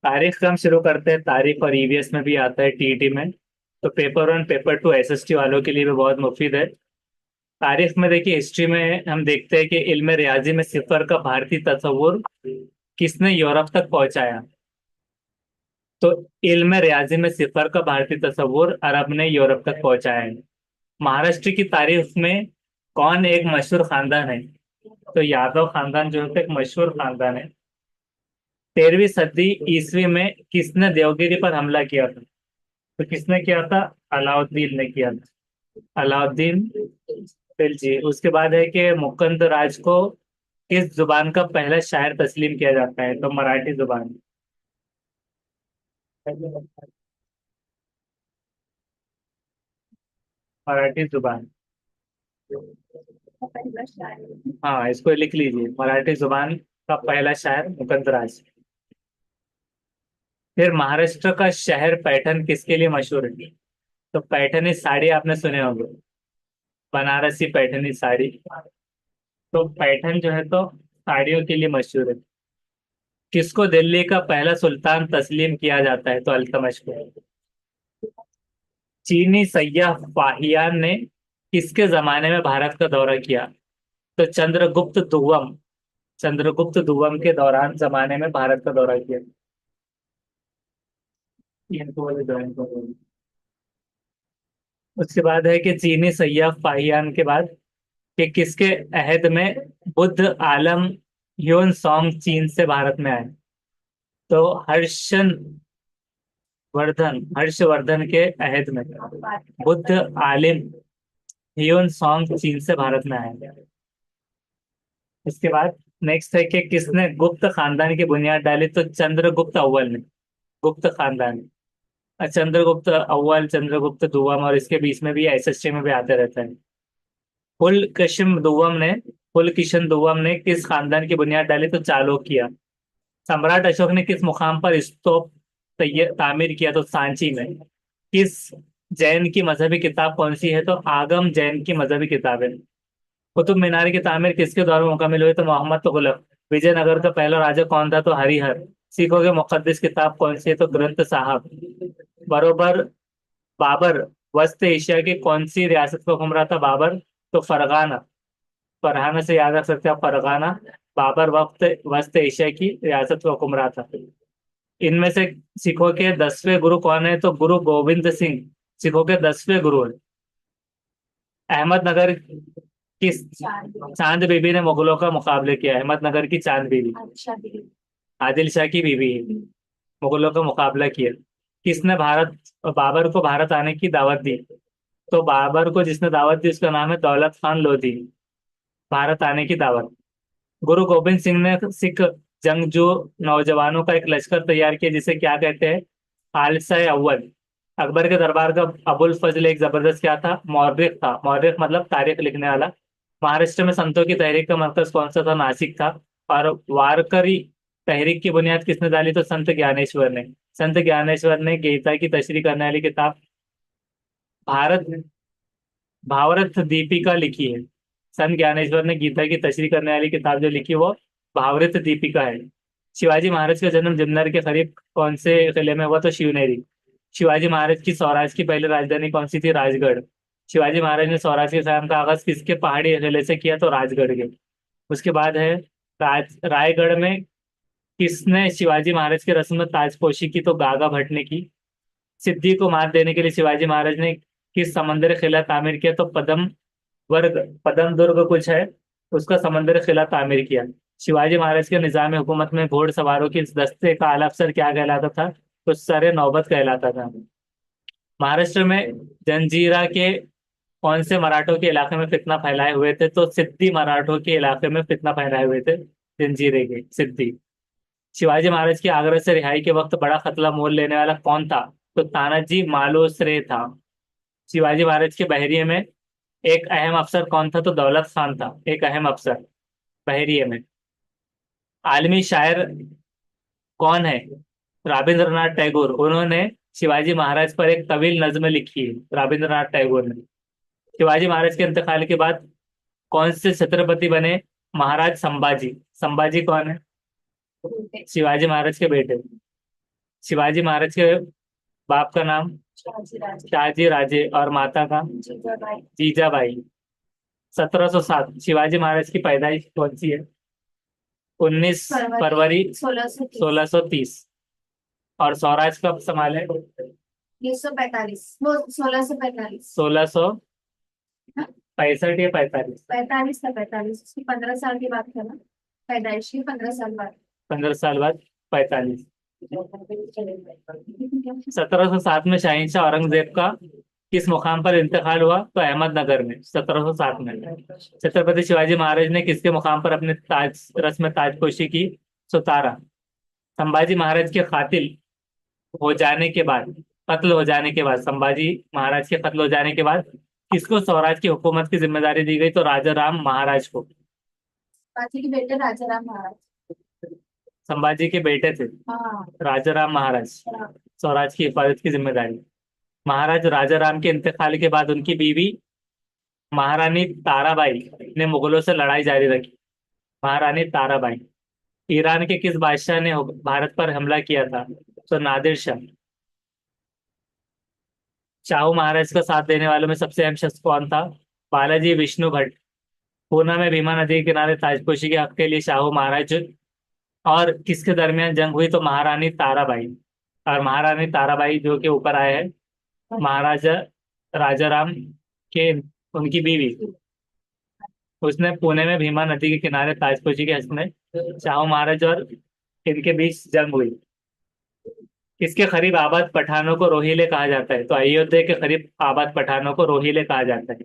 तारीख से हम शुरू करते हैं। तारीख और ईवीएस में भी आता है, टीईटी में। तो paper one paper two SST वालों के लिए भी बहुत मुफीद है। तारीख में देखिए, हिस्ट्री में हम देखते हैं कि इल्म रियाजी में सिफर का भारतीय तस्वुर किसने यूरोप तक पहुंचाया। तो इल्म रियाजी में सिफर का भारतीय तस्वुर अरब ने यूरोप तक पहुंचाया है। महाराष्ट्र की तारीख में कौन एक मशहूर खानदान है? तो यादव खानदान जो है तो एक मशहूर खानदान है। 13वीं सदी ईस्वी में किसने देवगिरी पर हमला किया था? तो किसने किया था? अलाउद्दीन ने किया था। अलाउद्दीन खिलजी। उसके बाद है कि मुकंद राज को किस जुबान का पहला शायर तस्लीम किया जाता है? तो मराठी जुबान। मराठी जुबान। हाँ, इसको लिख लीजिए, मराठी जुबान का पहला शायर मुकंद राज। फिर महाराष्ट्र का शहर पैठण किसके लिए मशहूर है? तो पैठणी साड़ी आपने सुने होंगे, बनारसी पैठनी साड़ी। तो पैठण जो है तो साड़ियों के लिए मशहूर है। किसको दिल्ली का पहला सुल्तान तस्लीम किया जाता है? तो अल्तमश को। चीनी सയ്याह फाहियान ने किसके जमाने में भारत का दौरा किया? तो चंद्रगुप्त दुर्वम। चंद्रगुप्त दुर्वम के दौरान जमाने में भारत का दौरा किया। इनको वाले ज्वाइन करो। उसके बाद है कि चीनी सയ്याह फाहियान के बाद कि किसके अहद में बुद्ध आलम ह्यून सॉन्ग चीन से भारत में आए? तो हर्षवर्धन के अहद में बुद्ध आलिम ह्यून सॉन्ग चीन से भारत में आए। इसके बाद नेक्स्ट है कि किसने गुप्त खानदान की बुनियाद डाली? तो चंद्रगुप्त अव्वल ने। गुप्त खानदान। चंद्रगुप्त अव्वल, चंद्रगुप्त दुर्वम, और इसके बीच में भी एसएसटी में भी आते रहता है। पुलकिशन दुर्वम ने किस खानदान की बुनियाद डाली? तो चालुक्य। सम्राट अशोक ने किस मुकाम पर स्तूप तामीर किया? तो सांची में। किस जैन की मजहबी किताब कौन सी है? तो आगम जैन की मजहबी किताब है। कुतुब मीनार की तामीर किसके दौर में मुकम्मल हुई? तो मोहम्मद तुगलक। विजयनगर का पहला राजा कौन था? तो हरिहर। सिखों के मुकद्दस किताब कौन सी है? तो ग्रंथ साहब। बरोबर। बाबर वस्त एशिया की कौन सी रियासत का हुक्मरान था? बाबर। तो फरगाना। फरहाना से याद रख सकते हैं आप, फरगाना। बाबर वस्त एशिया की रियासत का हुक्मरान था। इनमें से सिखों के 10वें गुरु कौन है? तो गुरु गोविंद सिंह सिखों के 10वें गुरु है। अहमदनगर किस चांद बीबी ने मुगलों का मुकाबले किया? अहमदनगर की चांद बीबी आदिल शाह की बीबी है, मुगलों का मुकाबला किया। किसने भारत बाबर को भारत आने की दावत दी? तो बाबर को जिसने दावत दी उसका नाम है दौलत खान लोधी। भारत आने की दावत। गुरु गोविंद सिंह ने सिख जंगजू नौजवानों का एक लश्कर तैयार किया जिसे क्या कहते हैं? खालसा अव्वल। अकबर के दरबार का अबुल फजल एक जबरदस्त क्या था? मौर्रिख था। मौर्रिख मतलब तारीख लिखने वाला। महाराष्ट्र में संतों की तहरीक का मरकज कौन सा था? नासिक था। और वारकरी तहरीक की बुनियाद किसने डाली? तो संत ज्ञानेश्वर ने। संत ज्ञानेश्वर ने गीता की तशरीह करने वाली किताब भारत भावरत दीपिका लिखी है। संत ज्ञानेश्वर ने गीता की तशरीह करने वाली किताब जो लिखी वो भावरत दीपिका है। शिवाजी महाराज का जन्म जुन्नर के करीब कौन से किले में हुआ? तो शिवनेरी। शिवाजी महाराज की स्वराज की पहली राजधानी कौन सी थी? राजगढ़। शिवाजी महाराज ने स्वराज के कायम का आगाज किसके पहाड़ी किले से किया? तो राजगढ़ के। उसके बाद है रायगढ़ में किसने शिवाजी महाराज की रस्म में ताजपोशी की? तो गागा भट्ट ने की। सिद्धि को मात देने के लिए शिवाजी महाराज ने किस समंदरी किला तामीर किया? तो पदम दुर्ग कुछ है, उसका समंदरी किला तामीर किया। शिवाजी महाराज के निजाम हुकूमत में घोड़सवारों की इस दस्ते का आला अफसर क्या कहलाता था? तो सरे नौबत कहलाता था। महाराष्ट्र में जंजीरा के कौन से मराठों के इलाके में फितना फैलाए हुए थे? तो सिद्दी मराठों के इलाके में फितना फैलाए हुए थे, जंजीरे के सिद्दी। शिवाजी महाराज की आगरा से रिहाई के वक्त बड़ा खतला मोल लेने वाला कौन था? तो तानाजी मालुसरे था। शिवाजी महाराज के बहरिये में एक अहम अफसर कौन था? तो दौलत खान था, एक अहम अफसर बहरिये में। आलमी शायर कौन है? रविंद्रनाथ टैगोर। उन्होंने शिवाजी महाराज पर एक तवील नज्म लिखी है, रविंद्रनाथ टैगोर ने। शिवाजी महाराज के इंतकाल के बाद कौन से छत्रपति बने? महाराज संभाजी। संभाजी कौन है? शिवाजी महाराज के बेटे। शिवाजी महाराज के बाप का नाम शहाजी राजे और माता का जीजाबाई। 1707 शिवाजी महाराज की पैदाइश कौन सी है? 19 फरवरी 1630। और स्वराज कब संभाले? 1945, वो 1645। 1665 या 45? 45 था, 45, उसकी 15 साल की बात था ना, पैदाइश की 15 साल बाद। 15 साल बाद 45। 1707 में शहंशाह औरंगजेब का किस मुकाम पर इंतकाल हुआ? तो अहमदनगर में 1707 में। छत्रपति शिवाजी महाराज ने किसके मुकाम पर अपने ताज रस्म ताजपोशी की? सुतारा। संभाजी महाराज के कातिल हो जाने के बाद, कत्ल हो जाने के बाद, संभाजी महाराज के कत्ल हो जाने के बाद किसको स्वराज की हुकूमत की जिम्मेदारी दी गई? तो राजा राम महाराज को। बाकी के बेटे राजा राम महाराज। संभाजी के बेटे थे हाँ। राजा राम महाराज, स्वराज की हिफाजत की जिम्मेदारी। महाराज राजा राम के इंतकाल के बाद उनकी बीवी महारानी ताराबाई ने मुगलों से लड़ाई जारी रखी। महारानी ताराबाई। ईरान के किस बादशाह ने भारत पर हमला किया था? तो नादिर शाह। शाहू महाराज का साथ देने वालों में सबसे अहम शख्स कौन था? बालाजी विष्णु भट्ट। पूना में भीमा नदी के किनारे ताजपोशी के हक के लिए शाहू महाराज और किसके दरमियान जंग हुई? तो महारानी ताराबाई। और महारानी ताराबाई जो के ऊपर आए हैं महाराजा राजा राम के, उनकी बीवी, उसने पुणे में भीमा नदी के किनारे ताजपोशी के हक में शाहू महाराज और इनके बीच जंग हुई। किसके करीब आबाद पठानों को रोहिले कहा जाता है? तो अयोध्या के करीब आबाद पठानों को रोहिले कहा जाता है।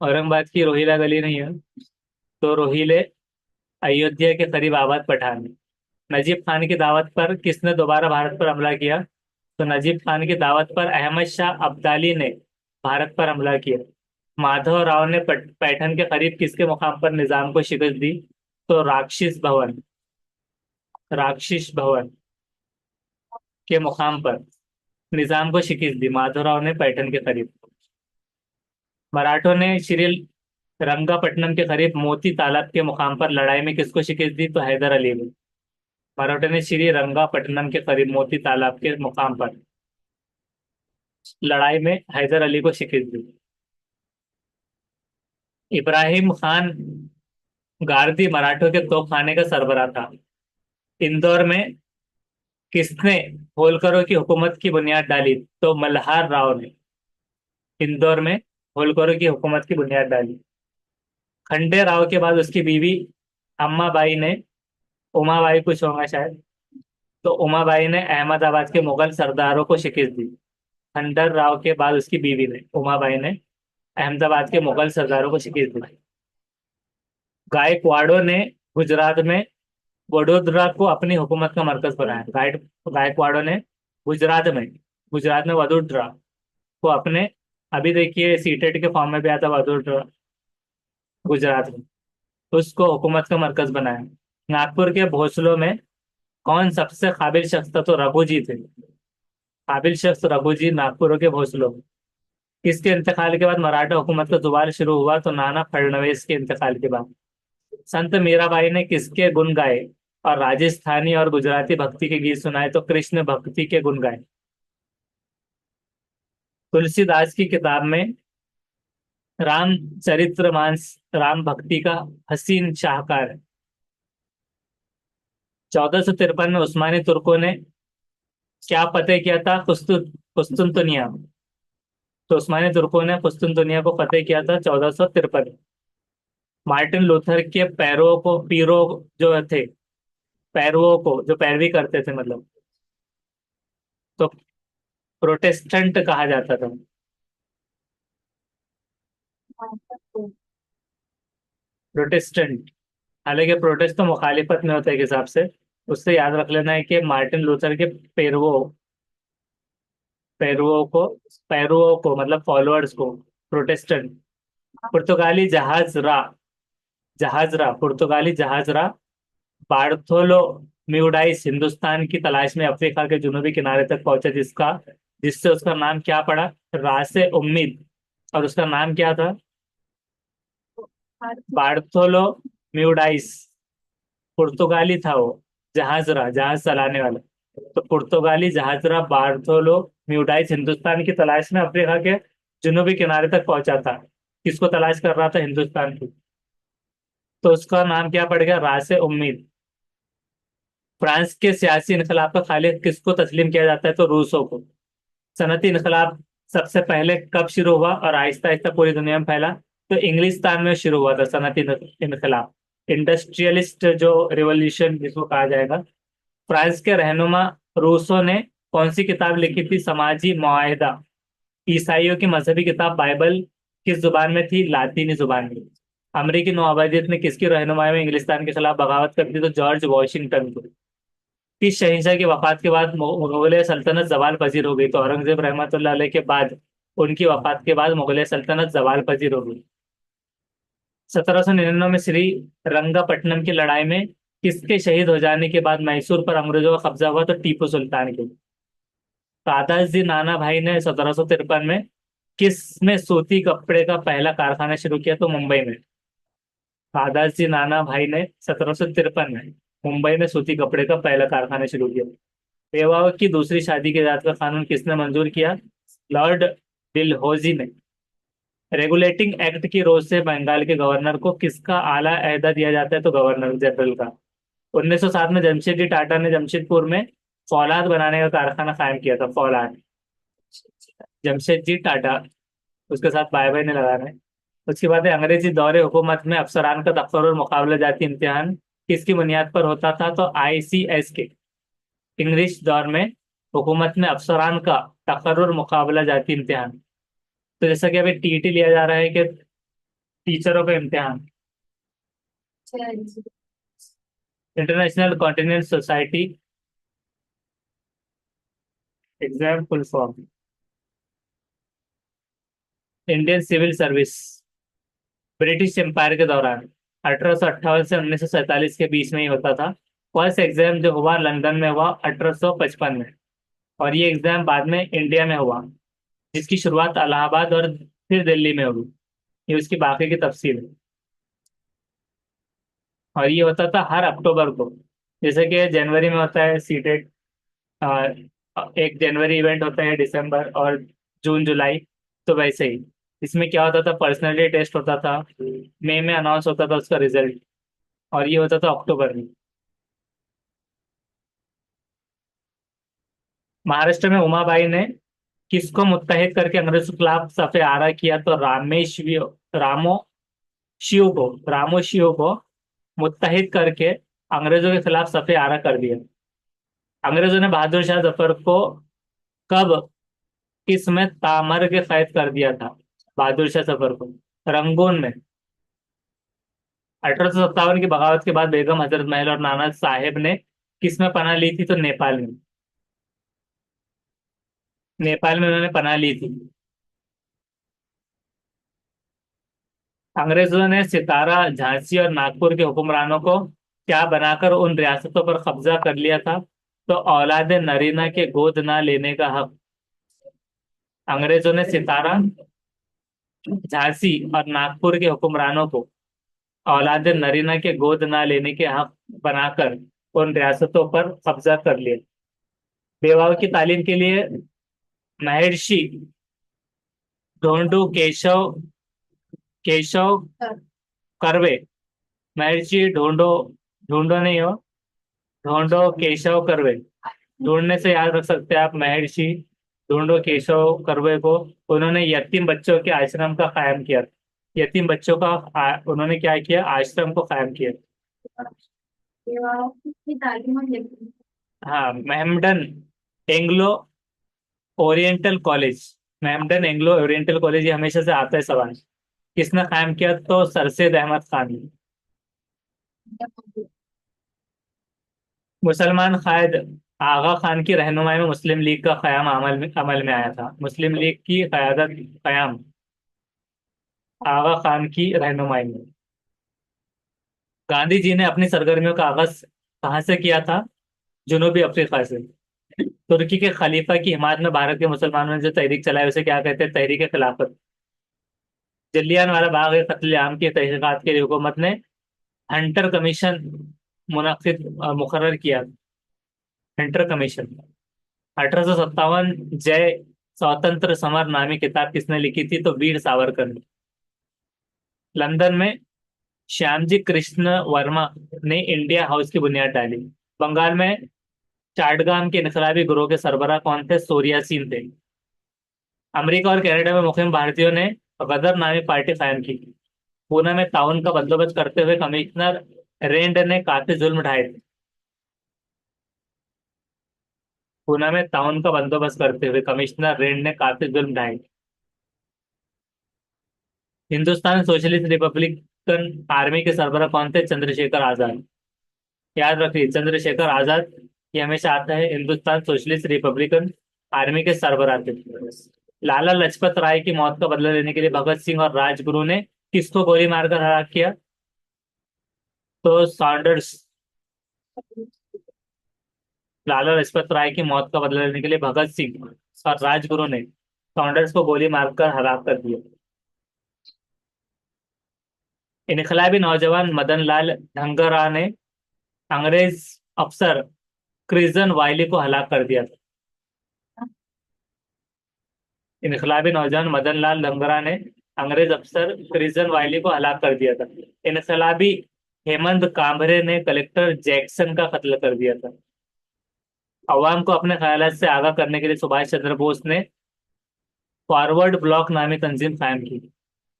औरंगाबाद की रोहिला गली नहीं है, तो रोहिले अयोध्या के करीब आबाद पठान है। नजीब खान की दावत पर किसने दोबारा भारत पर हमला किया? तो नजीब खान की दावत पर अहमद शाह अब्दाली ने भारत पर हमला किया। माधव राव ने पैठन के करीब किसके मुकाम पर निजाम को शिकस्त दी? तो राक्षस भवन, राक्षस भवन के मुकाम पर निजाम को शिकस्त दी माधवराव ने पैठन के करीब। मराठों ने श्री रंगापट्टनम के करीब मोती तालाब के मुकाम पर लड़ाई में किसको शिकस्त दी? तो हैदर अली को। मराठों ने श्री रंगापट्टनम के करीब मोती तालाब के मुकाम पर लड़ाई में हैदर अली को शिकस्त दी। इब्राहिम खान गारदी मराठों के तोपखाने का सरबराह था। इंदौर में किसने होलकरों की हुकूमत की बुनियाद डाली? तो मल्हार राव ने इंदौर में होलकरों की हुकूमत की बुनियाद डाली। खंडे राव के बाद उसकी बीवी अम्माबाई ने, उमाबाई कुछ होगा शायद, तो उमाबाई ने अहमदाबाद के मुगल सरदारों को शिकस्त दी। खंडर राव के बाद उसकी बीवी ने, उमाबाई ने, अहमदाबाद के मुगल सरदारों को शिकस्त दी। गायकवाड़ों ने गुजरात में वडोदरा को अपनी हुकूमत का मरकज बनाया। गायकवाड़ों ने गुजरात में, गुजरात में वडोदरा को अपने, अभी देखिए सीटेट के फॉर्म में भी आता वडोदरा, गुजरात में, उसको हुकूमत का मरकज बनाया। नागपुर के भोसलों में कौन सबसे काबिल शख्स था? तो रघु जी थे। काबिल शख्स रघु जी नागपुर के भोसलों में। किसके इंतकाल के बाद मराठा हुकूमत का दुबार शुरू हुआ? तो नाना फडणवीस के इंतकाल के बाद। संत मीराबाई ने किसके गुण गाए और राजस्थानी और गुजराती भक्ति के गीत सुनाए? तो कृष्ण भक्ति के गुण गाए। तुलसीदास की किताब में रामचरितमानस राम भक्ति का हसीन शाहकार है। 1453 में उस्मानी तुर्कों ने क्या फतेह किया था? कुस्तुनतुनिया। तो उस्मानी तुर्कों ने कुस्तुनतुनिया को फतेह किया था 1453। मार्टिन लूथर के पीरों जो थे, पैरवों को जो पैरवी करते थे, मतलब, तो प्रोटेस्टेंट कहा जाता था। प्रोटेस्टेंट। हालांकि प्रोटेस्ट तो मुखालिफत में होता है एक हिसाब से। उससे याद रख लेना है कि मार्टिन लूथर के पैरवों पैरवों को पैरवों को मतलब फॉलोअर्स को प्रोटेस्टेंट। पुर्तगाली जहाजरा पुर्तगाली जहाजरा बार्थोलो म्यूडाइस हिंदुस्तान की तलाश में अफ्रीका के जुनूबी किनारे तक पहुंचा, जिससे उसका नाम क्या पड़ा? रासे उम्मीद। और उसका नाम क्या था? बार्थोलो म्यूडाइस। पुर्तगाली था वो। जहाजरा, जहाज चलाने वाला। तो पुर्तगाली जहाजरा बार्थोलो म्यूडाइस हिंदुस्तान की तलाश में अफ्रीका के जुनूबी किनारे तक पहुंचा था। किसको तलाश कर रहा था? हिंदुस्तान की। तो उसका नाम क्या पड़ गया? रासे उम्मीद। फ्रांस के सियासी इनकलाब का खालिद किसको तस्लीम किया जाता है? तो रूसों को। सनती इनकलाब सबसे पहले कब शुरू हुआ और आहिस्ता आहिस्ता पूरी दुनिया में फैला? तो इंग्लिस्तान में शुरू हुआ था सनती इनकलाब। इंडस्ट्रियलिस्ट जो रिवॉल्यूशन जिसको कहा जाएगा। फ्रांस के रहनुमा रूसो ने कौन सी किताब लिखी थी? समाजी मुआहदा। ईसाइयों की मजहबी किताब बाइबल किस जुबान में थी? लातीनी जुबान में। अमेरिकी नौआबादियत ने किसकी रहनुमाई में इंग्लिस्तान के खिलाफ बगावत कर दी? तो जॉर्ज वॉशिंगटन को। किस शहंशाह की वफात के बाद मुगलिय सल्तनत जवाल पजीर हो गई? तो औरंगजेब रहमतुल्लाह अलैह के बाद, उनकी वफात के बाद मुगलिय सल्तनत जवाल पजीर हो गई। 1799 में श्री रंगापट्टनम की लड़ाई में किसके शहीद हो जाने के बाद मैसूर पर अंग्रेजों का कब्जा हुआ? तो टीपू सुल्तान के। कादाजी जी नाना भाई ने 1753 में किस में सूती कपड़े का पहला कारखाना शुरू किया? तो मुंबई में। कादाजी जी नाना भाई ने 1753 में मुंबई में सूती कपड़े का पहला कारखाना शुरू किया। बेवाओं की दूसरी शादी की इजाजत का कानून किसने मंजूर किया? लॉर्ड डिलहौजी ने। रेगुलेटिंग एक्ट की रोज से बंगाल के गवर्नर को किसका आला अहदा दिया जाता है? तो गवर्नर जनरल का। 1907 में जमशेदजी टाटा ने जमशेदपुर में फौलाद बनाने का कारखाना कायम किया था। फौलाद। जमशेदजी टाटा, उसके साथ बाय बाय ने लगाना है। उसके बाद है अंग्रेजी दौरे हुकूमत में अफसरान का दफ्तर और मुकाबला जाती इम्तिहान किसकी बुनियाद पर होता था? तो आईसीएस के। इंग्लिश दौर में हुकूमत में अफसरान का तकर्रुर मुकाबला जाती इम्तिहान। तो जैसा कि अभी टीईटी लिया जा रहा है कि टीचरों का इम्तिहान। International continent society exam full form. Indian civil service. British empire के दौरान 1858 से 1947 के बीच में ही होता था। फर्स्ट एग्जाम जो हुआ लंदन में हुआ 1855 में। और ये एग्जाम बाद में इंडिया में हुआ, जिसकी शुरुआत इलाहाबाद और फिर दिल्ली में हुई। ये उसकी बाकी की तफसील है। और ये होता था हर अक्टूबर को। जैसे कि जनवरी में होता है सीटेट, 1 जनवरी इवेंट होता है, दिसंबर और जून जुलाई। तो वैसे ही इसमें क्या होता था? पर्सनैलिटी टेस्ट होता था। मई में अनाउंस होता था उसका रिजल्ट। और ये होता था अक्टूबर में। महाराष्ट्र में उमाबाई ने किसको मुत्तहिद करके अंग्रेजों के खिलाफ सफे आरा किया? तो रामो रामो शिव को मुत्तहिद करके अंग्रेजों के खिलाफ सफे आरा कर दिया। अंग्रेजों ने बहादुर शाह जफर को कब किस में तामर्ग कैद कर दिया था? बहादुर शाह जफर को रंगून में। 1857 की बगावत के बाद बेगम हजरत महल और नाना साहेब ने किस में पनाह ली थी? तो नेपाल में। नेपाल में उन्होंने पनाह ली थी। अंग्रेजों ने सितारा, झांसी और नागपुर के हुक्मरानों को क्या बनाकर उन रियासतों पर कब्जा कर लिया था? तो औलाद नरीना के गोद ना लेने का हक। अंग्रेजों ने सितारा, झांसी और नागपुर के हुक्मरानों को औलाद नरीना के गोद ना लेने के हक बनाकर उन रियासतों पर कब्जा कर लिया। बेवाओं की तालीम के लिए महर्षि ढोंडू केशव केशव कर्वे। महर्षि ढूंढो, ढूंढो नहीं हो, ढूंढो केशव कर्वे। ढूंढने से याद रख सकते हैं आप महर्षि ढूंढो केशव कर्वे को। उन्होंने यतीम बच्चों के आश्रम का कायम किया। यतीम बच्चों का उन्होंने क्या किया? आश्रम को कायम किया। की तालीम और लिखना। हाँ, Mohammedan Anglo Oriental college. Mohammedan Anglo Oriental college, ये हमेशा से आता है सवाल। किसने कायम किया? तो सरसेद अहमद खान ने। मुसलमान कायद आगा खान की रहनुमाई में मुस्लिम लीग का कयाम अमल में आया था। मुस्लिम लीग की कयादत कयाम आगा खान की रहनुमाई में। गांधी जी ने अपनी सरगर्मियों का आगाज कहाँ से किया था? जनूबी अफ्रीका से। तुर्की के खलीफा की हिमायत में भारत के मुसलमानों ने जो तहरीक चलाई उसे क्या कहते हैं? तहरीक खिलाफत। जलियांवाला बाग के कत्लेआम की तहकीकात के लिए हुकूमत ने हंटर कमीशन मुकर्रर किया? Hunter commission. 1857, जय स्वतंत्र समर नामी किताब किसने लिखी थी? तो वीर सावरकर ने। लंदन में श्यामजी कृष्ण वर्मा ने इंडिया हाउस की बुनियाद डाली। बंगाल में चाटगाम के इनकलाबी गिरोह के सरबराह कौन थे? सूर्या सिंह थे। अमेरिका और कनाडा में मुस्लिम भारतीयों ने गदर नामी पार्टी कायम की। पूना में ताउन का बंदोबस्त करते हुए कमिश्नर रेंड ने काफी जुल्म ढाए थे। पूना में ताउन का बंदोबस्त करते हुए कमिश्नर रेंड ने काफी जुल्म ढाए। हिंदुस्तान सोशलिस्ट रिपब्लिकन आर्मी के सरबराह कौन थे? चंद्रशेखर आजाद। याद रखिए, चंद्रशेखर आजाद ये हमेशा आता है हिंदुस्तान सोशलिस्ट रिपब्लिकन आर्मी के सरबराह थे। लाला लाजपत राय की मौत का बदला लेने के लिए भगत सिंह और राजगुरु ने किसको गोली मारकर हत्या किया? तो सॉन्डर्स। लाला लाजपत राय की मौत का बदला लेने के लिए भगत सिंह और राजगुरु ने सॉन्डर्स को गोली मारकर हलाक कर दिया। इनकलाबी नौजवान मदन लाल ढंगरा ने अंग्रेज अफसर क्रिजन वायली को हलाक कर दिया था। इनकलाबी नौजवान मदन लाल ढंगरा ने अंग्रेज अफसर क्रिजन वायली को हलाक कर दिया था। इनकलाबी हेमंत कांबरे ने कलेक्टर जैक्सन का कत्ल कर दिया था। अवाम को अपने ख्यालात से आगाह करने के लिए सुभाष चंद्र बोस ने फॉरवर्ड ब्लॉक नामी तंजीम कायम की।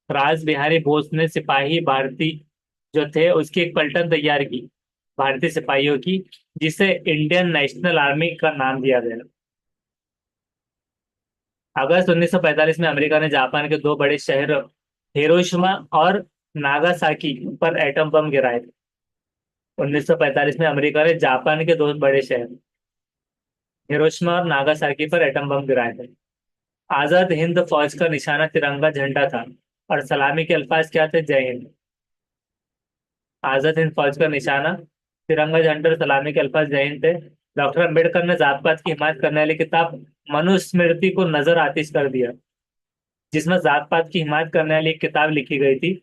राज बिहारी बोस ने सिपाही भारती जो थे उसकी एक पलटन तैयार की भारतीय सिपाहियों की, जिसे इंडियन नेशनल आर्मी का नाम दिया गया। अगस्त 1945 में अमेरिका ने जापान के दो बड़े शहर हिरोशिमा और नागासाकी पर एटम बम गिराए थे। 1945 में अमेरिका ने जापान के दो बड़े शहर हिरोशिमा और नागासाकी पर एटम बम गिराए थे। आजाद हिंद फौज का निशाना तिरंगा झंडा था और सलामी के अल्फाज क्या थे? जय हिंद। आजाद हिंद फौज का निशाना तिरंगा झंडा और सलामी के अल्फाज जय हिंद थे। डॉक्टर अंबेडकर ने जात पात की हिमायत करने वाली किताब मनुस्मृति को नजर आतिश कर दिया, जिसमें जात पात की हिमायत करने वाली एक किताब लिखी गई थी।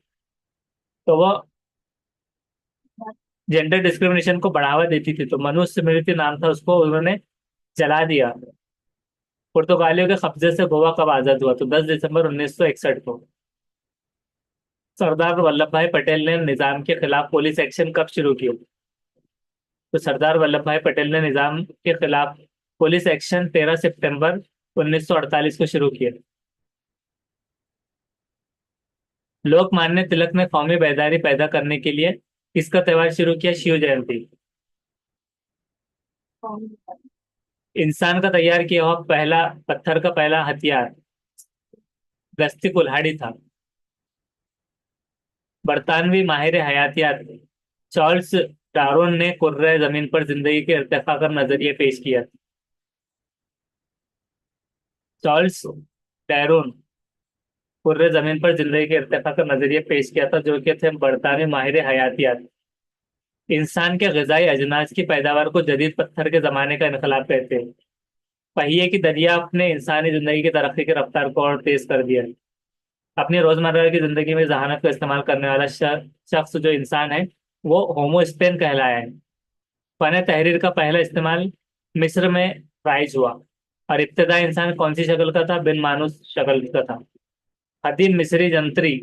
तो वो जेंडर डिस्क्रिमिनेशन को बढ़ावा देती थी, तो मनुस्मृति नाम था, उसको उन्होंने जला दिया। पुर्तगालियों के कब्जे से गोवा कब आजाद हुआ? तो 10 दिसंबर 1961 को। सरदार वल्लभ भाई पटेल ने निजाम के खिलाफ पुलिस एक्शन कब शुरू किया? तो सरदार वल्लभ भाई पटेल ने निजाम के खिलाफ पुलिस एक्शन 13 सितंबर 1948 को शुरू किया। लोकमान्य तिलक ने कौमी बेदारी पैदा करने के लिए किसका त्योहार शुरू किया? शिव जयंती। इंसान का तैयार किया हुआ पहला पत्थर का पहला हथियार दस्ती कुल्हाड़ी था। बरतानवी माहिर हयातियात चार्ल्स डार्विन ने कुर्रे जमीन पर जिंदगी के इर्तिफा का नजरिया पेश किया। चार्ल्स डार्विन कुर्रे जमीन पर जिंदगी के इर्तिफा का नजरिया पेश किया था, जो कि थे बरतानवी माहिर हयातियात। इंसान के ग़िज़ाई अजनास की पैदावार को जदीद पत्थर के जमाने का इनकलाब कहते हैं। पहिए की दरियाफ्त ने इंसानी जिंदगी की तरक्की की रफ्तार को और तेज कर दिया। अपनी रोजमर्रा की जिंदगी में जहानत का इस्तेमाल करने वाला शख्स जो इंसान है वो होमोस्पेन कहलाया है। फन तहरीर का पहला इस्तेमाल मिस्र में राइज हुआ। और इब्तदाई इंसान कौन सी शक्ल का था? बिन मानुस शक्ल का था। कदीम मिस्री जंतरी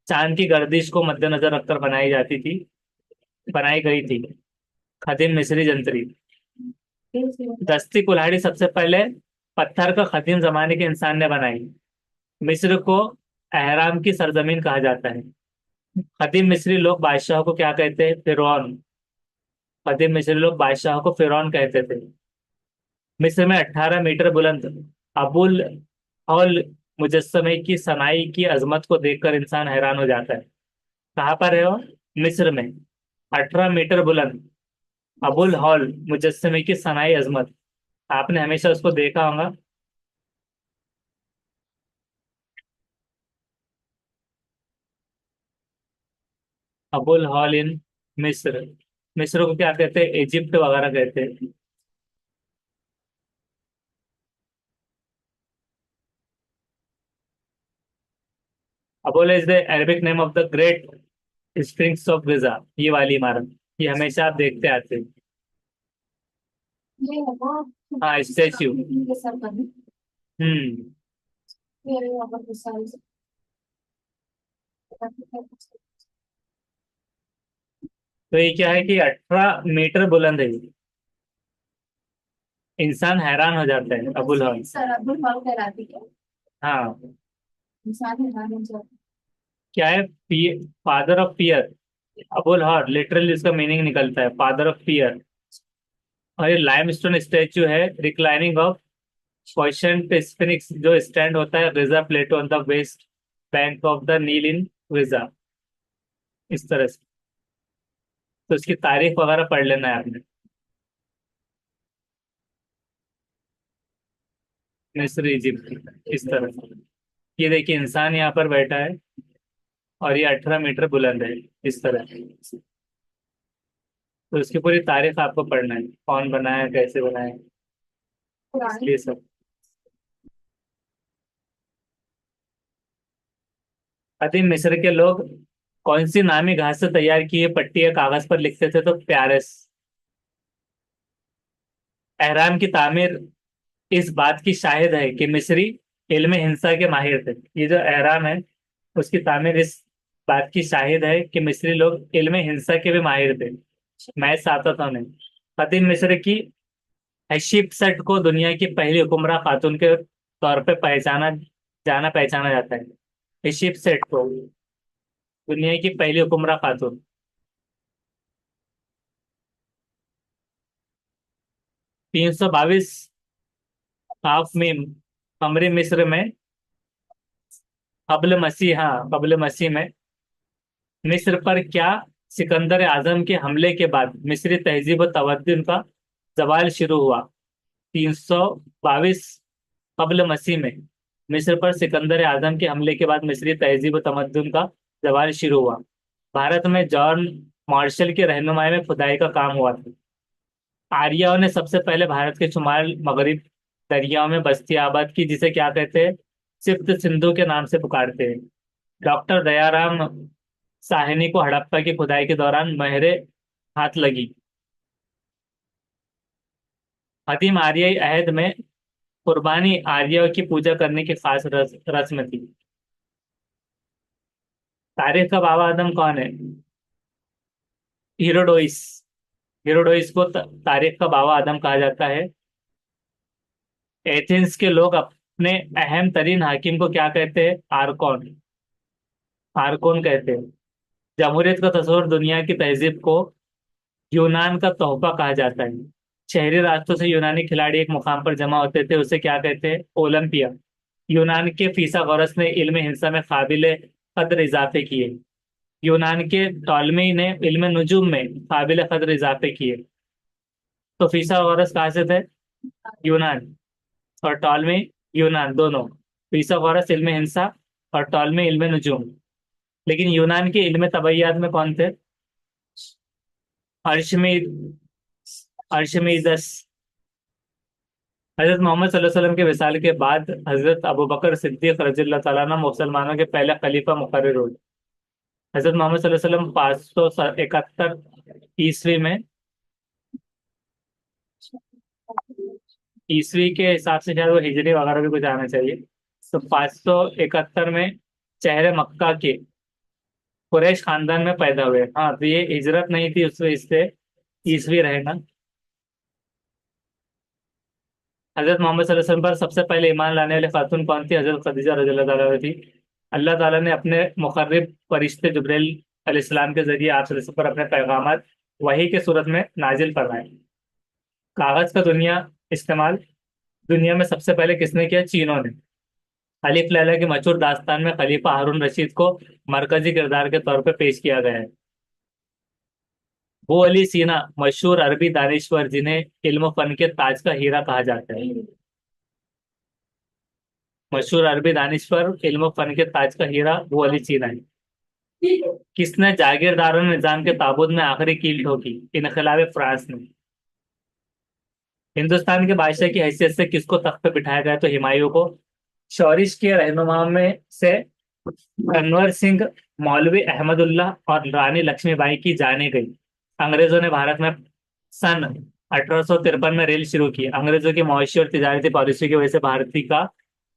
चांद की गर्दिश को मद्देनजर रखकर बनाई गई थी। कदीम मिस्री जंतरी। दस्ती कुल्हाड़ी सबसे पहले पत्थर का कदीम जमाने के इंसान ने बनाई। मिस्र को अहराम की सरजमीन कहा जाता है। कदीम मिस्री लोग बादशाह को क्या कहते हैं? फिरौन। कदीम मिस्री लोग बादशाह को फिरौन कहते थे। मिस्र में 18 मीटर बुलंद अबुल हौल मुजस्समे की सनाई की अजमत को देखकर इंसान हैरान हो जाता है। कहाँ पर है वो? मिस्र में। 18 मीटर बुलंद अबुल हौल मुजस्समे की सनाई अजमत, आपने हमेशा उसको देखा होगा। अबुल हॉल इन मिस्र। मिस्र को क्या कहते हैं? इजिप्ट वगैरह कहते हैं। Abola is the Arabic name of the great sphinx of Giza, ये वाली इमारत। ये हमेशा आप देखते आते हैं। ये है वो। हाँ, स्टैच्यू। ये सब बने। हम्म। ये यहाँ पर मिसाल से। तो ये क्या है कि 18 मीटर बुलंद है ये। इंसान हैरान हो जाता है Abul Hol. Sir Abdul Hol कहलाती है। हाँ। इंसान है ना जो। क्या है? Father of fear. Abul Hol literally इसका मीनिंग निकलता है फादर ऑफ पियर। और ये लाइमस्टोन स्टैच्यू है रिक्लाइनिंग ऑफ क्वेश्चन स्फिनिक्स, जो स्टैंड होता है Giza plateau on the west bank of the Nile in Giza. इस तरह से। तो इसकी तारीख वगैरह पढ़ लेना है आपने। मिस्र इजिप्ट इस तरह से। ये देखिए इंसान यहाँ पर बैठा है और ये 18 मीटर बुलंद है इस तरह से। तो इसकी पूरी तारीख आपको पढ़ना है, कौन बनाया, कैसे बनाया, पुरानी। ये सब। कदीम मिस्र के लोग कौन सी नामी घास से तैयार की ये पट्टी या कागज पर लिखते थे? तो प्यारेस। एहराम की तामीर इस बात की शाहिद है कि मिस्री इल्म हिंसा के माहिर थे। ये जो एहराम है उसकी तामीर इस बात की शाहिद है कि मिस्री लोग इल्म हिंसा के भी माहिर थे। मैथ्स आता था उन्हें। कदीम मिस्र की हैशिपसट को दुनिया की पहली हुक्मरान खातून के तौर पे पहचाना जाता है। हैशिपसट को दुनिया की पहली हुक्मरान खातून। 322 हाफ में कमरे मिस्र में कबल मसीह में मिस्र पर क्या सिकंदर आजम के हमले के बाद मिस्री तहजीब व तमद्दुन का जवाल शुरू हुआ? 322 कबल मसीह में मिस्र पर सिकंदर आजम के हमले के बाद मिस्री तहजीब व तमद्दुन का जवाल शुरू हुआ। भारत में जॉन मार्शल की रहनुमाई में खुदाई का काम हुआ था। आर्यों ने सबसे पहले भारत के शुमाल मगरिब दरियाओं में बस्ती आबाद की, जिसे क्या कहते हैं? सिफ्त सिंधु के नाम से पुकारते हैं। डॉक्टर दयाराम साहनी को हड़प्पा की खुदाई के दौरान महरे हाथ लगी। कदीम आर्य अहद में कुर्बानी आर्यों की पूजा करने की खास रस्म थी। तारीख का बाबा आदम कौन है? हीरोडोइस। हीरोडोइस को तारीख का बाबा आदम कहा जाता है। एथेंस के लोग अपने अहम तरीन हाकिम को क्या कहते हैं? आर्कोन। आर्कोन कहते हैं। जमहूरियत का तस्वर दुनिया की तहजीब को यूनान का तोहफा कहा जाता है। शहरी रास्तों से यूनानी खिलाड़ी एक मुकाम पर जमा होते थे, उसे क्या कहते हैं? ओलंपिया। यूनान के फीसागोरस ने इल्म हिंसा में काबिल कदर इजाफे किए। यूनान के टॉलमी ने इल्म नुजुम में काबिल कदर इजाफे किए। तो फीसागोरस कहाँ से थे? यूनान। और टॉलमी यूनान दोनों। फीसागोरस इल्म हिंसा और टॉलमी इल्म नुजुम। लेकिन यूनान के इल्म तबैयात में कौन थे? अर्शमीद। अर्शमीदस। हजरत मोहम्मद सल्लल्लाहु अलैहि वसल्लम के विसाल के बाद हजरत अबू बकर सिद्दीक रज़ियल्लाहु तआला अन्हु मुसलमानों के पहले खलीफा मुकर्रर हुए। हजरत मोहम्मद सल्लल्लाहु अलैहि वसल्लम 571 ईस्वी में, ईस्वी के हिसाब से शायद वो हिजरी वगैरह भी कुछ आना चाहिए। तो 571 में चेहरे मक्का के कुरैश खानदान में पैदा हुए। हाँ, तो ये हिजरत नहीं थी उससे, इससे ईस्वी रहेगा। हजरत मोहम्मद सल्लल्लाहु अलैहि वसल्लम पर सबसे पहले ईमान लाने वाली खातून कौन थी? हजरत खदीजा रज़ियल्लाहु ताला अन्हा थी। अल्लाह ताला ने अपने मुकर्रब फरिश्ते जिब्रील अलैहिस्सलाम के जरिए आप सल्लल्लाहु अलैहि वसल्लम पर अपने पैगामात वही के सूरत में नाजिल फरमाए। कागज का इस्तेमाल दुनिया में सबसे पहले किसने किया? चीनों ने। अलिफ लैला की मशहूर दास्तान में खलीफा हारून रशीद को मरकजी किरदार के तौर पर पेश किया गया है। वो अली सीना मशहूर अरबी दानिश्वर जिन्हें इल्म फन के ताज का हीरा कहा जाता है। मशहूर अरबी दानिश्वर इल्म फन के ताज का हीरा वो अली सीना है। किसने जागीरदारों निजाम के ताबूत में आखिरी कील ठोकी? इनकलाब फ्रांस ने। हिंदुस्तान के बादशाह की हैसियत से किसको तख्त पे बिठाया गया? तो हुमायूं को। शौरिश के रहनुमाओं में से अनवर सिंह, मौलवी अहमदुल्लाह और रानी लक्ष्मीबाई की जाने गई। अंग्रेजों ने भारत में सन 1853 में रेल शुरू की। अंग्रेजों की मौशी और तिजारती पॉलिसी की वजह से भारतीय का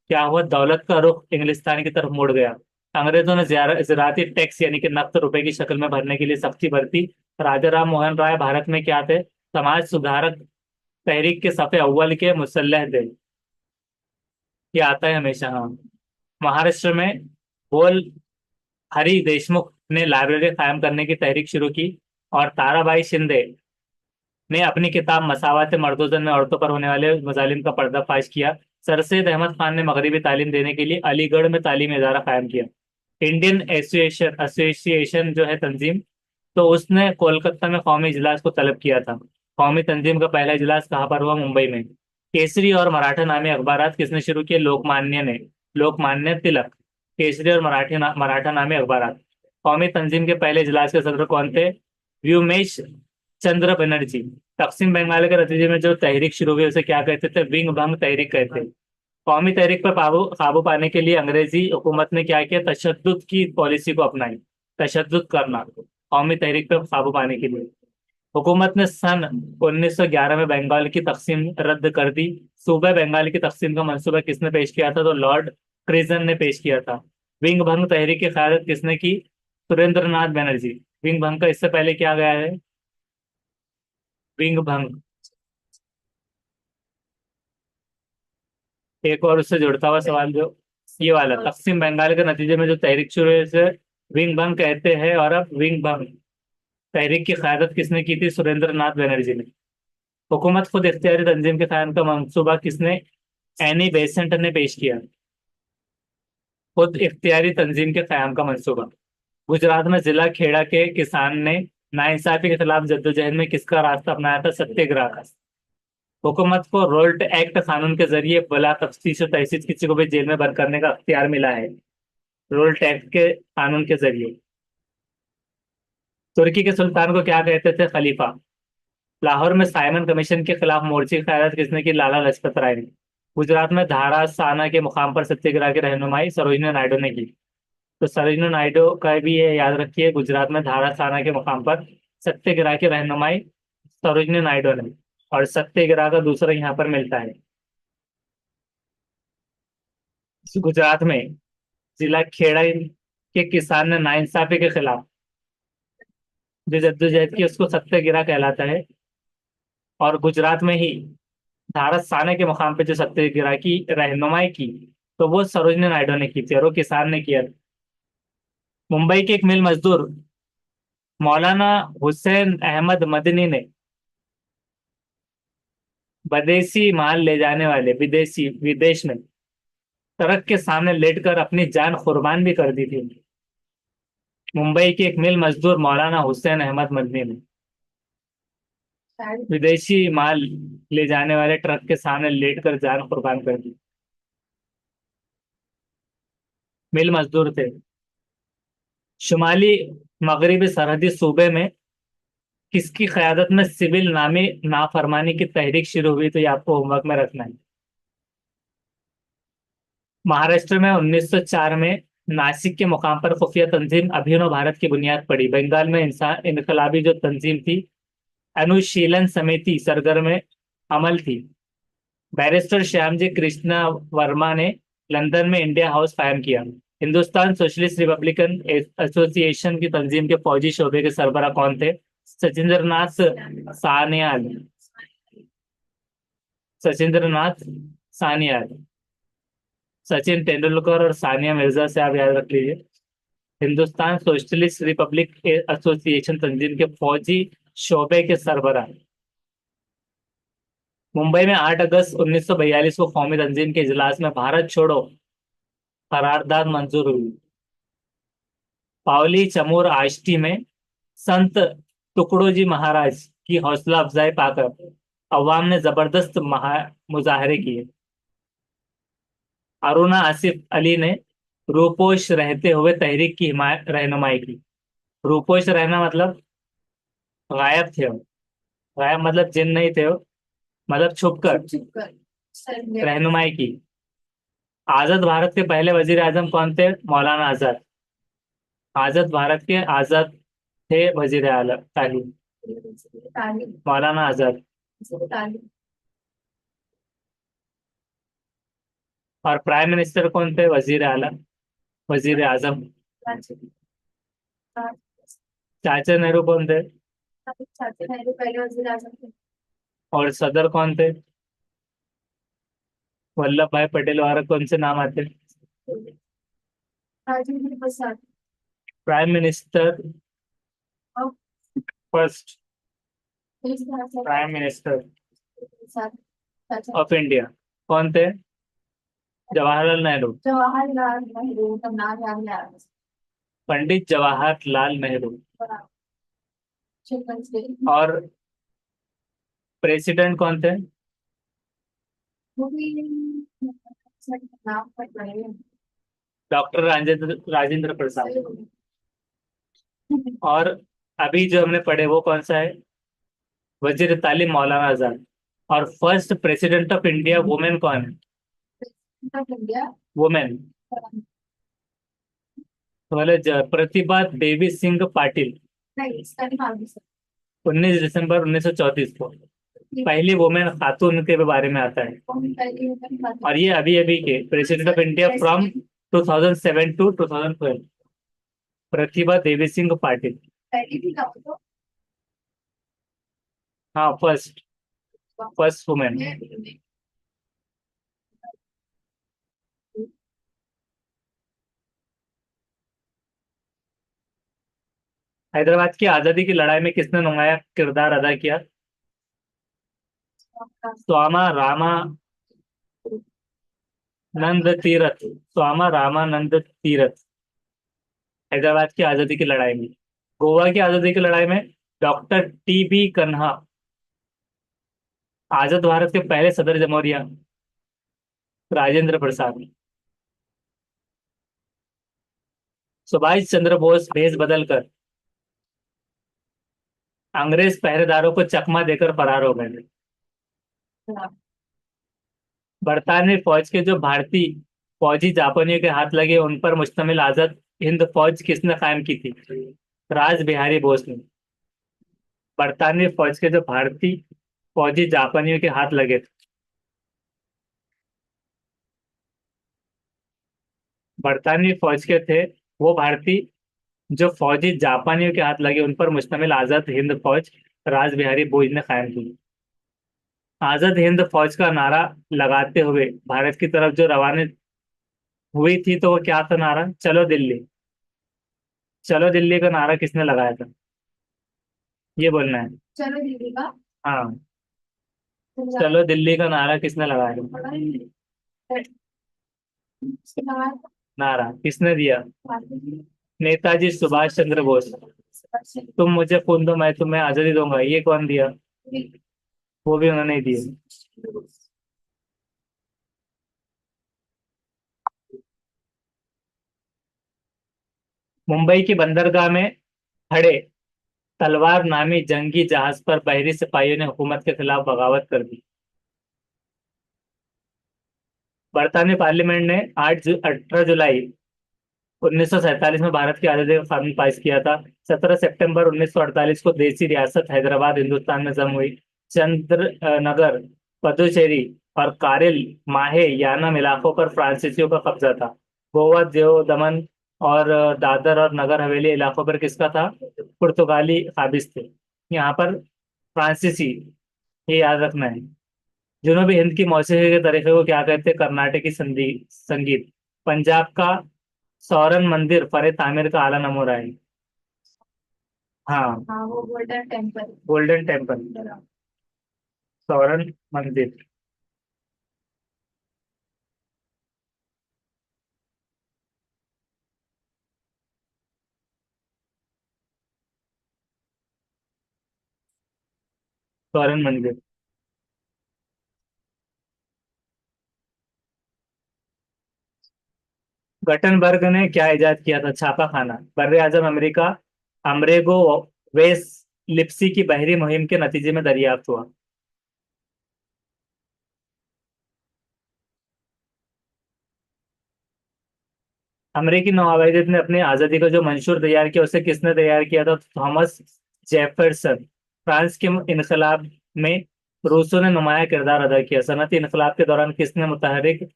क्या हुआ, दौलत का रुख इंग्लिस्तान की तरफ मुड़ गया। अंग्रेजों ने ज़राती टैक्स यानी कि नकद रुपए की शक्ल में भरने के लिए सख्ती बरती। राजा राम मोहन राय भारत में क्या थे, समाज सुधारक तहरीक के सफ़े अव्वल के मुसल्लह थे। ये आता है हमेशा, हाँ। महाराष्ट्र में बोल हरि देशमुख ने लाइब्रेरी कायम करने की तहरीक शुरू की। और ताराबाई शिंदे ने अपनी किताब मसावात मर्दोजन में औरतों पर होने वाले मजालिम का पर्दाफाश किया। सर सैयद अहमद खान ने मगरबी तालीम देने के लिए अलीगढ़ में तालीमी इदारा कायम किया। इंडियन एसोसिएशन एसोसिएशन जो है तंजीम, तो उसने कोलकाता में कौमी इजलास को तलब किया था। कौमी तंजीम का पहला इजलास कहाँ पर हुआ, मुंबई में। केसरी और मराठा नामी अखबारात किसने शुरू किए, लोकमान्य ने। लोकमान्य तिलक। केसरी और मराठा नामी अखबारात। कौमी तंजीम के पहले इजलास के सदर कौन थे, व्योमेश चंद्र बनर्जी। तकसीम बंगाल के नतीजे में जो तहरीक शुरू हुई उसे क्या कहते थे, विंग भंग तहरीक कहते। कौमी तहरीक पर काबू काबू पाने के लिए अंग्रेजी हुकूमत ने क्या किया, तशद्दुद की पॉलिसी को अपनाई। तशद्दुद करना कौमी तहरीक पर काबू पाने के लिए। हुकूमत ने सन 1911 में बंगाल की तकसीम रद्द कर दी। सूबे बंगाल की तकसीम का मंसूबा किसने पेश किया था, तो लॉर्ड क्रिजन ने पेश किया था। विंग भंग तहरीक की क़यादत किसने की, सुरेंद्र नाथ बनर्जी। विंग भंग का इससे पहले क्या गया है, विंग भंग। एक और उससे जुड़ता हुआ सवाल जो ये वाला, तकसीम बंगाल के नतीजे में जो तहरीक शुरू हुई उसे विंग भंग कहते हैं। और अब विंग भंग तहरीक की क़यादत किसने की थी, सुरेंद्र नाथ बनर्जी ने। हुकूमत खुद इख्तियारी तंजीम के कायम का मंसूबा किसने, एनी बेसेंट ने पेश किया। खुद इख्तियारी तंजीम के कायम का मंसूबा। गुजरात में जिला खेड़ा के किसान ने नाइंसाफी के खिलाफ जद्दोजहद में किसका रास्ता अपनाया था, सत्याग्रह का। हुकूमत को रोल्ट एक्ट कानून के जरिए बला तफ्तीश और तहसील किसी को भी जेल में बंद करने का अख्तियार मिला है, रोल्ट एक्ट के कानून के जरिए। तुर्की के सुल्तान को क्या कहते थे, खलीफा। लाहौर में साइमन कमीशन के खिलाफ मोर्चे की क़यादत किसने की, लाला लाजपत राय ने। गुजरात में धारा साना के मुकाम पर सत्याग्रह की रहनुमाई सरोजिनी नायडू ने की। तो सरोजिनी नायडू का भी ये याद रखिए, गुजरात में धारा साना के मुकाम पर सत्याग्रह की रहनुमाई सरोजिनी नायडू ने। और सत्याग्रह का दूसरा यहाँ पर मिलता है। गुजरात में जिला खेड़ा के किसान ने नाइंसाफी के खिलाफ जो जद्दोजहद की उसको सत्याग्रह कहलाता है। और गुजरात में ही धारा साना के मुकाम पे जो सत्याग्रह की रहनुमाई की, तो वो सरोजिनी नायडू ने की थी और वो किसान ने किया। मुंबई के एक मिल मजदूर मौलाना हुसैन अहमद मदनी ने विदेशी माल ले जाने वाले विदेशी विदेश में ट्रक के सामने लेटकर अपनी जान कुर्बान भी कर दी थी। मुंबई के एक मिल मजदूर मौलाना हुसैन अहमद मदनी ने शायद विदेशी माल ले जाने वाले ट्रक के सामने लेटकर जान कुर्बान कर दी। मिल मजदूर थे। शुमाली मगरबी सरहदी सूबे में किसकी क़यादत में सिविल नामी नाफरमानी की तहरीक शुरू हुई, तो ये आपको होमवर्क में रखना है। महाराष्ट्र में 1904 में नासिक के मुकाम पर खुफिया तंजीम अभिनव भारत की बुनियाद पड़ी। बंगाल में इंसान इनकलाबी जो तंजीम थी, अनुशीलन समिति सरगर्म अमल थी। बैरिस्टर श्यामजी कृष्णा वर्मा ने लंदन में इंडिया हाउस कायम किया। हिंदुस्तान सोशलिस्ट रिपब्लिकन एसोसिएशन की तंजीम के फौजी शोबे के सरबराह कौन थे, सचिंद्र नाथ सान्याल। सचिंद्र नाथ सान्याल। सचिन तेंदुलकर और सानिया मिर्जा से आप याद रख लीजिए। हिंदुस्तान सोशलिस्ट रिपब्लिक एसोसिएशन तंजीम के फौजी शोबे के सरबराह। मुंबई में 8 अगस्त 1942 को कौमी तंजीम के इजलास में भारत छोड़ो करारदाद मंजूर हुई। पावली चमूर आष्टी में संत टुकड़ोजी महाराज की हौसला अफजाई पाकर अवाम ने जबरदस्त मुजाहरे किए। अरुणा आसिफ अली ने रूपोश रहते हुए तहरीक की हिमायत रहनुमाई की। रूपोश रहना मतलब गायब थे वो। गायब मतलब जिन नहीं थे वो, मतलब छुप कर चुप कर सर रहनुमाई की। आजाद भारत के पहले वजीर आजम कौन थे, मौलाना आजाद। आजाद भारत के आजाद थे वजीर आला तालीम। तालीम। मौलाना आजाद। तालीम। और प्राइम मिनिस्टर कौन थे? वजीर आला, वजीर आजम। राजीव। चाचा नेहरू कौन थे? चाचा नेहरू पहले वजीर आजम थे। और सदर कौन थे? वल्लभ भाई पटेल और कौन से नाम आते हैं? राजेंद्र प्रसाद। प्राइम मिनिस्टर, और फर्स्ट इस तरह से प्राइम मिनिस्टर प्रसाद। चाचा। ऑफ इंडिया कौन थे? जवाहरलाल नेहरू। जवाहरलाल नेहरू का नाम याद नहीं आ रहा। पंडित जवाहरलाल नेहरू। Children's day. और प्रेसिडेंट कौन थे? वो भी नाम पर पड़े हैं। डॉक्टर राजेंद्र प्रसाद। सही बोले। और अभी जो हमने पढ़े वो कौन सा है? वजीर तालीम मौलाना आजाद। और first president of India women कौन है? इंडिया। वुमेन बोले प्रतिभा देवी सिंह पाटिल। नहीं, इसका नहीं मालूम सर। 19 दिसंबर 1934 को पहली वुमेन खातून के बारे में आता है। कौन पहली वुमेन खातून? और ये अभी अभी के president of India from 2007 two 2012, Pratibha Devi Singh Patil. पहली थी कब तो? हाँ, फर्स्ट फर्स्ट वुमेन। हैदराबाद की आजादी की लड़ाई में किसने नुमाया किरदार अदा किया? स्वामा रामानंद तीरथ। हैदराबाद की आजादी की लड़ाई में। गोवा की आजादी की लड़ाई में डॉक्टर टी बी कन्हा। आजाद भारत के पहले सदर जमहूरिया राजेंद्र प्रसाद। सुभाष चंद्र बोस भेष बदल कर अंग्रेज पहरेदारों को चकमा देकर फरार हो गए थे। बरतानवी फौज के जो भारतीय फौजी जापानियों के हाथ लगे उन पर मुश्तमिल आजाद हिंद फौज किसने कायम की थी? राज बिहारी बोस ने। बरतानवी फौज के जो भारतीय फौजी जापानियों के हाथ लगे थे, बरतानवी फौज के थे वो भारतीय जो फौजी जापानियों के हाथ लगे उन पर मुश्तमिल आजाद हिंद फौज राज बिहारी बोस ने कायम की। आजाद हिंद फौज का नारा लगाते हुए भारत की तरफ जो रवाना हुई थी तो वो क्या था नारा? चलो दिल्ली। चलो दिल्ली का नारा किसने लगाया था? ये बोलना है। चलो दीदी का। हाँ, चलो दिल्ली का नारा किसने लगाया था? नारा किसने दिया? नेताजी सुभाष चंद्र बोस। तुम मुझे खून दो मैं तुम्हें आजादी दूंगा, ये कौन दिया? वो भी उन्होंने ही दिए। मुंबई की बंदरगाह में खड़े तलवार नामी जंगी जहाज पर बहरी सिपाहियों ने हुकूमत के खिलाफ बगावत कर दी। बरतानी पार्लियामेंट ने 18 जुलाई 1947 में भारत की आजादी का कानून पास किया था। 17 सितंबर 1948 को देसी रियासत हैदराबाद हिंदुस्तान में जम हुई। चंद्र नगर, पदुचेरी और कारिल माहे यानम इलाकों पर फ्रांसीसियों का कब्जा था। गोवा, दीव, दमन और दादर और नगर हवेली इलाकों पर किसका था? पुर्तगाली काबिज थे। यहाँ पर फ्रांसीसी, ये याद रखना है। जनूबी हिंद की मौसीकी के तरीके को क्या कहते हैं? कर्नाटकी संगीत। पंजाब का सौरन मंदिर फरे तामीर का आला नमूना है। हाँ, हाँ, वो गोल्डन टेम्पल। गोल्डन टेम्पल, सौरन मंदिर। सौरन मंदिर। गटनबर्ग ने क्या इजाद किया था? छापा खाना। बर्रे आजम अमेरिका अमरेगो वेस लिप्सी की बहरी मुहिम के नतीजे में दरियाफ्त हुआ। अमेरिकी नौआबादियत ने अपनी आजादी का जो मंशूर तैयार किया उसे किसने तैयार किया था? Thomas Jefferson. फ्रांस के इनकलाब में रूसों ने नुमाया किरदार अदा किया। सनती इनकलाब के दौरान किसने मुतहरिक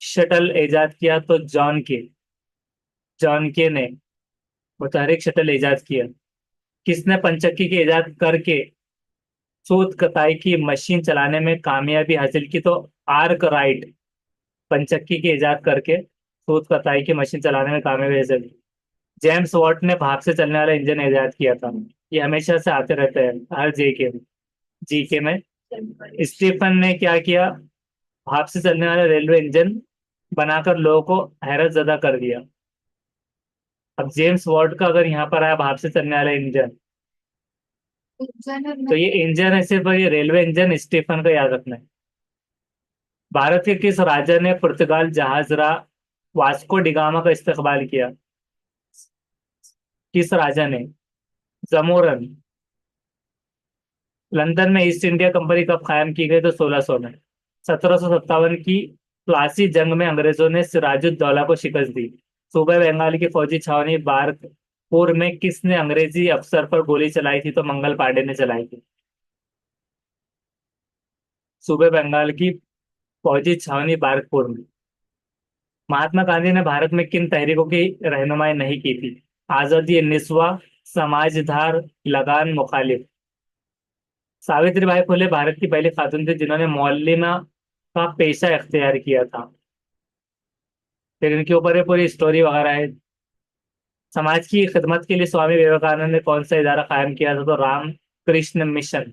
शटल इजाद किया? तो जॉन के ने मुतहरिक शटल इजाद किया। किसने पंचक्की की इजाद करके सूत कताई की मशीन चलाने में कामयाबी हासिल की? तो आर्क राइट। पंचक्की की इजाद करके सूत कताई की मशीन चलाने में कामयाबी हासिल की। जेम्स वॉट ने भाप से चलने वाला इंजन इजाद किया था। ये हमेशा से आते रहते हैं हर जीके में। स्टीफन ने क्या किया? भाप से चलने वाला रेलवे इंजन बनाकर लोगों को हैरत जदा कर दिया। अब जेम्स वॉट का अगर यहाँ पर आया भाप से चलने वाला इंजन, तो ये इंजन है सिर्फ, ये रेलवे इंजन स्टीफन का याद रखना है। भारत के किस राजा ने पुर्तगाल जहाजराह वास्को डिगामा का इस्तेकबाल किया? किस राजा ने? जमोरन। लंदन में ईस्ट इंडिया कंपनी कब कायम की गई? तो 1600 में। 1757 की प्लासी जंग में अंग्रेजों ने सिराजुद्दौला को शिकस्त दी। सूबे बंगाल की फौजी छावनी बारकपुर में किसने अंग्रेजी अफसर पर गोली चलाई थी? तो मंगल पांडे ने चलाई थी। सूबे बंगाल की फौजी छावनी बारकपुर में। महात्मा गांधी ने भारत में किन तहरीकों की रहनुमाई नहीं की थी? आजादी, निस्वा, समाजधार, लगान, मुखालिफ। सावित्रीबाई फुले भारत की पहली खातून थी जिन्होंने मौलिमा का पेशा इख्तियार किया था। फिर इनके ऊपर ये पूरी स्टोरी वगैरह है। समाज की खिदमत के लिए स्वामी विवेकानंद ने कौन सा इदारा कायम किया था? तो राम कृष्ण मिशन।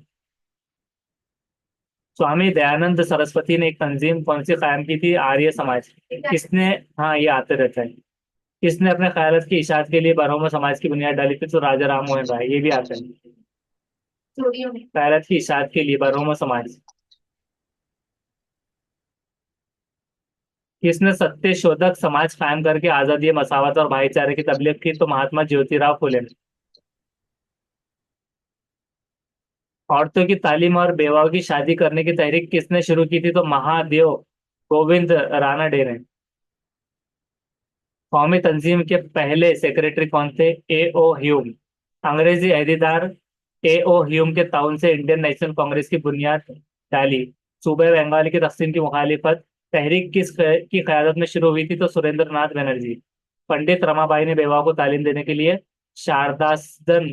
स्वामी दयानंद सरस्वती ने एक तंजीम कौन सी कायम की थी? आर्य समाज। किसने? हाँ, ये आते रहता है। किसने अपने ख्यालात की इशाअत के लिए बरहम समाज की बुनियाद डाली थी? तो राजा राम मोहन राय। ये भी आता है। ख्यालात की इशाअत के लिए बरहम समाज। किसने सत्य शोधक समाज कायम करके आजादी, मसावत और भाईचारे की तबलीग की? तो महात्मा ज्योतिराव फुले ने। औरतों की तालीम और बेवाओं की शादी करने की तहरीक किसने शुरू की थी? तो महादेव गोविंद रानडे ने। कौमी तंजीम के पहले सेक्रेटरी कौन थे? ए ओ ह्यूम। अंग्रेजी अहदेदार ए ओ ह्यूम के ताउन से इंडियन नेशनल कांग्रेस की बुनियाद डाली। सूबे बंगाल की तकसीम की मुखालिफत तहरीक की क़यादत में शुरू हुई थी? तो सुरेंद्र नाथ बनर्जी। पंडित रमाबाई ने बेवाओं को तालीम देने के लिए शारदासदन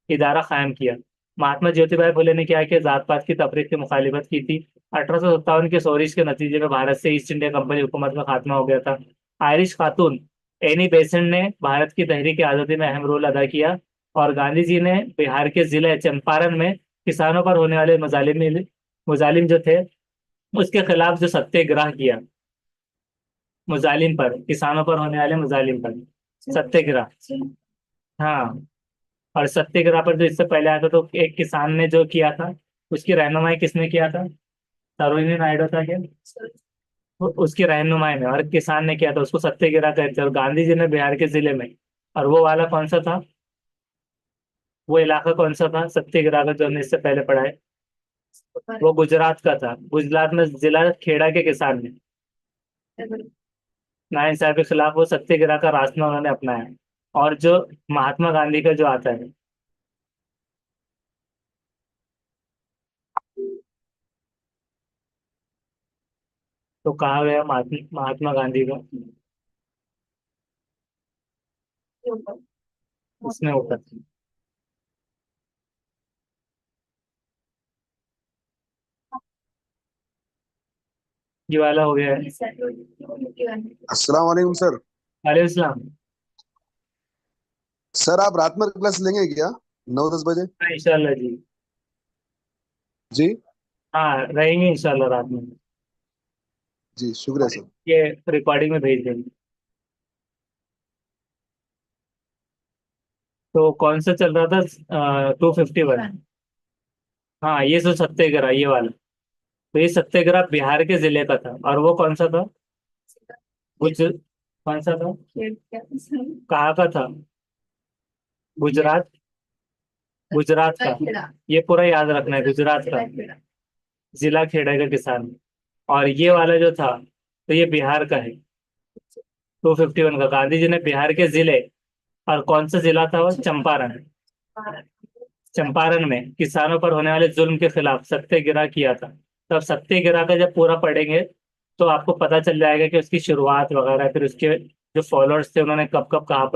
इदारा कायम किया। महात्मा ज्योतिबाई फुले ने क्या किया? जात पात की तफरीक की मुखालिफत की थी। 1857 के सोरिश के नतीजे में भारत से ईस्ट इंडिया कंपनी हुकूमत का खात्मा हो गया था। आयरिश खातून एनी बेसेंट ने भारत की तहरीक आज़ादी में अहम रोल अदा किया। और गांधी जी ने बिहार के जिले चंपारण में किसानों पर होने वाले मुजालिम जो थे उसके खिलाफ जो सत्याग्रह किया, मुजालिम पर, किसानों पर होने वाले मुजालिम पर सत्याग्रह। हाँ। और सत्याग्रह पर जो इससे पहले आया था तो एक किसान ने जो किया था, उसकी रहनुमाई किसने किया था? सरोजिनी नायडू था क्या? उसकी रहनुमाई में, और किसान ने किया था, उसको सत्याग्रह कहते हैं। और गांधी जी ने बिहार के जिले में। और वो वाला कौन सा था? वो इलाका कौन सा था सत्याग्रह का जो हमने इससे पहले पढ़ा है? वो गुजरात का था। गुजरात में जिला खेड़ा के किसान ने नाइंसाफी के खिलाफ वो सत्याग्रह का रास्ता उन्होंने अपनाया। और जो महात्मा गांधी का जो आता है, तो कहा गया महात्मा गांधी का उसने ऊपर। ये वाला हो गया है। अस्सलाम वालेकुम सर। वालेकुम सलाम। सर आप रात में क्लास लेंगे क्या? 9-10 बजे? हाँ, इंशाल्लाह जी। जी। हाँ, रहेंगे इंशाल्लाह रात में। जी शुक्रिया सर। ये रिकॉर्डिंग में भेज देंगे। तो कौन सा चल रहा था? 251। हाँ, ये जो सत्याग्रह ये वाला। तो ये सत्याग्रह बिहार के जिले का था। और वो कौन सा था? गुज कौन सा था? कहाँ का था? गुजरात। गुजरात का। ये पूरा याद रखना है, गुजरात का। जिला खेड़ा का किसान। और ये वाला जो था, तो ये बिहार का है। 251 का गांधी जी ने बिहार के जिले। और कौन सा जिला था वो? चंपारण। चंपारण में किसानों पर होने वाले जुल्म के खिलाफ सत्याग्रह किया था। तब सत्याग्रह का जब पूरा पढ़ेंगे तो आपको पता चल जाएगा कि उसकी शुरुआत वगैरह, फिर उसके जो फॉलोअर्स थे उन्होंने कब कब कहाँ पर